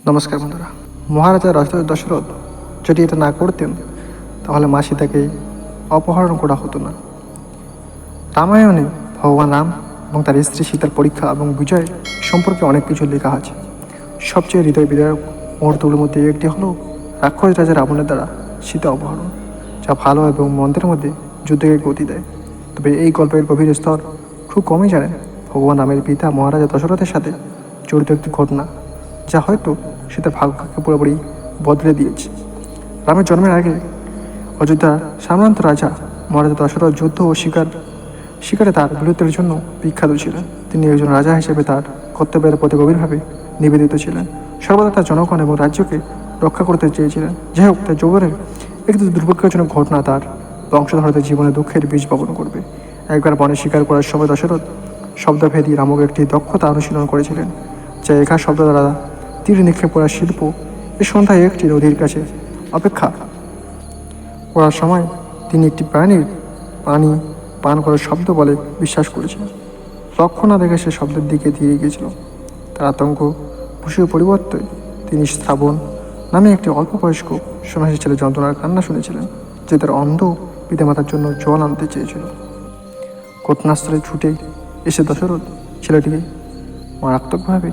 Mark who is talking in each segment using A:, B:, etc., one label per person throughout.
A: নমস্কার বন্ধুরা। মহারাজা রাজা দশরথ যদি এটা না করতেন তাহলে মা সীতাকে অপহরণ করা হতো না। রামায়ণে ভগবান রাম এবং তার স্ত্রী সীতার পরীক্ষা এবং বিজয় সম্পর্কে অনেক কিছু লেখা আছে। সবচেয়ে হৃদয় বিদারক মুহূর্তগুলোর মধ্যে একটি হলো রাক্ষস রাজা রাবণের দ্বারা সীতা অপহরণ, যা ভালো এবং মন্দের মধ্যে যুদ্ধকে গতি দেয়। তবে এই গল্পের গভীর স্তর খুব কমই জানেন ভগবান রামের পিতা মহারাজা দশরথের সাথে জড়িত একটি ঘটনা, যা হয়তো সীতার ভাগ্যকে পুরোপুরি বদলে দিয়েছে। রামের জন্মের আগে অযোধ্যার সামন্ত রাজা মহারাজা দশরথ যুদ্ধ ও শিকারে তার বীরত্বের জন্য বিখ্যাত ছিলেন। তিনি একজন রাজা হিসেবে তার কর্তব্যের প্রতি গভীরভাবে নিবেদিত ছিলেন। সর্বদা তার জনগণ এবং রাজ্যকে রক্ষা করতে চেয়েছিলেন। যাই হোক, তার জীবনের একটি দুর্ভাগ্যজনক ঘটনা তার বংশধরদের জীবনে দুঃখের বীজ বপন করবে। একবার বনে শিকার করার সময় দশরথ শব্দভেদী রামক একটি দক্ষতা অনুশীলন করেছিলেন, যা একা শব্দ দ্বারা তীর নিক্ষেপ করার শিল্প। এই সন্ধ্যায় একটি নদীর কাছে অপেক্ষা করার সময় তিনি একটি প্রাণীর পানি পান করার শব্দ বলে বিশ্বাস করেছিলেন। লক্ষ্য না দেখে সে শব্দের দিকে ধীরে গিয়েছিল। তার আতঙ্ক খুশির পরিবর্তে তিনি শ্রাবণ নামে একটি অল্প বয়স্ক সন্ন্যাসী ছেলে যন্ত্রণার কান্না শুনেছিলেন, যে তার অন্ধ পিতামাতার জন্য জল আনতে চেয়েছিল। ঘটনাস্থলে ছুটে এসে দশরথ ছেলেটিকে মারাত্মকভাবে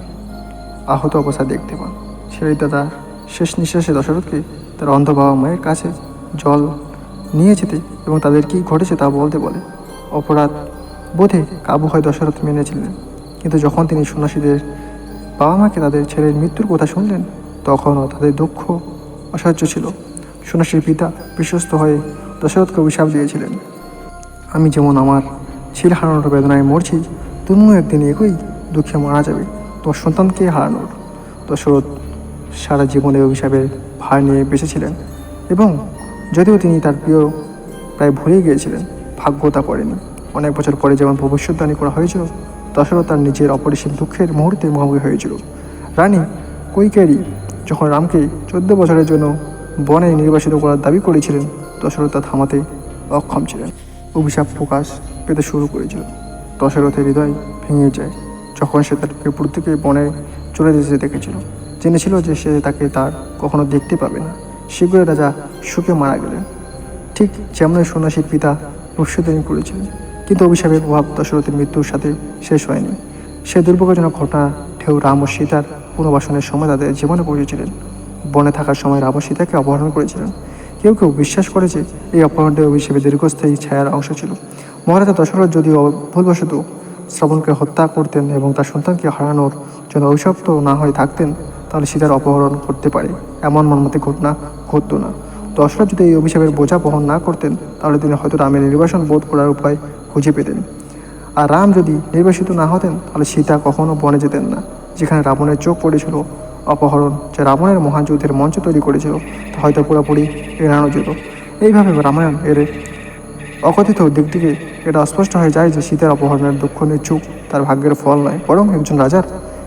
A: আহত অবস্থায় দেখতে পান। ছেলেটি তার শেষ নিঃশ্বাসে দশরথকে তার অন্ধ বাবা মায়ের কাছে জল নিয়ে যেতে এবং তাদের কী ঘটেছে তা বলতে বলে। অপরাধ বোধে কাবু হয়ে দশরথ মেনেছিলেন, কিন্তু যখন তিনি সন্ন্যাসীদের বাবা মাকে তাদের ছেলের মৃত্যুর কথা শুনলেন, তখনও তাদের দুঃখ অসহ্য ছিল। সন্ন্যাসীর পিতা বিশ্বস্ত হয়ে দশরথকে অভিশাপ দিয়েছিলেন, আমি যেমন আমার ছেলে হারানোর বেদনায় মরছি, তুমিও একদিন একই দুঃখে মারা যাবে তোমার সন্তানকে হারানোর। দশরথ সারা জীবনে অভিশাপের ভার নিয়ে বেঁচেছিলেন, এবং যদিও তিনি তার প্রিয় প্রায় ভুলে গিয়েছিলেন, ভাগ্য তা করেনি। অনেক বছর পরে যেমন ভবিষ্যদ্বাণী করা হয়েছিল, দশরথ তার নিজের অপরিসীম দুঃখের মুহূর্তে মুখোমুখি হয়েছিল। রানী কৈকেয়ী যখন রামকে 14 বছরের জন্য বনে নির্বাসিত করার দাবি করেছিলেন, দশরথ তা থামাতে অক্ষম ছিলেন। অভিশাপ প্রকাশ পেতে শুরু করেছিল। দশরথের হৃদয় ভেঙে যায় যখন সে তার বিপুর থেকে বনে চলে যেতে দেখেছিল। জেনেছিল যে সে তাকে তার কখনো দেখতে পাবে না। শীঘ্রই রাজা সুখে মারা গেলেন, ঠিক যেমন সন্ন্যাসীর পিতা ভবিষ্যদ্বাণী করেছিলেন। কিন্তু অভিশাপের প্রভাব দশরথের মৃত্যুর সাথে শেষ হয়নি। সে দুর্ভাগ্যজনক ঘটনা ঢেউ রাম ও সীতার পুনর্বাসনের সময় তাদের জীবনে পৌঁছেছিলেন। বনে থাকার সময় রাম ও সীতাকে অপহরণ করেছিলেন। কেউ কেউ বিশ্বাস করে যে এই অপহরণটি অভিশাপের দীর্ঘস্থায়ী ছায়ার অংশ ছিল। মহারাজা দশরথ যদি ভুলবশত শ্রবণকে হত্যা করতেন এবং তার সন্তানকে হারানোর জন্য অভিশপ্ত না হয়ে থাকতেন, তাহলে সীতার অপহরণ করতে পারে এমন মর্মান্তিক ঘটনা ঘটতো না। দশরথ যদি এই অভিশাপের বোঝা বহন না করতেন, তাহলে তিনি হয়তো রামের নির্বাসন বোধ করার উপায় খুঁজে পেতেন। আর রাম যদি নির্বাসিত না হতেন, তাহলে সীতা কখনো বনে যেতেন না, যেখানে রাবণের চোখ পড়েছিল। অপহরণ যা রাবণের মহাযুদ্ধের মঞ্চ তৈরি করেছিল, তা হয়তো পুরোপুরি এড়ানো যেত। এইভাবে রামায়ণ এর অকথিত দিক থেকে এটা স্পষ্ট হয়ে যায় যে সীতার অপহরণের দুঃখ নিচ্ছুক তার ভাগ্যের ফল নয়, বরং একজন রাজার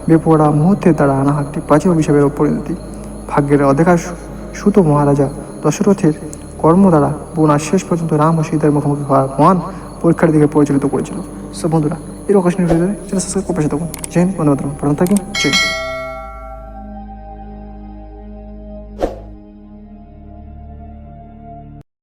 A: বেপরোয়া মুহূর্তে দ্বারা আনা একটি প্রাচীন অভিশাপের পরিণতি। ভাগ্যের অধিকার সুত মহারাজা দশরথের কর্ম দ্বারা বোনার শেষ পর্যন্ত রাম ও সীতার মুখোমুখি হওয়ার মহান পরীক্ষার দিকে পরিচালিত করেছিল। সব বন্ধুরা, এই অকেশনের ভিডিওতে চ্যানেল সাবস্ক্রাইব করে পাশে থাকুন। জয় হিন্দ, বন্দে মাতরম। প্রধান থাকি জয়।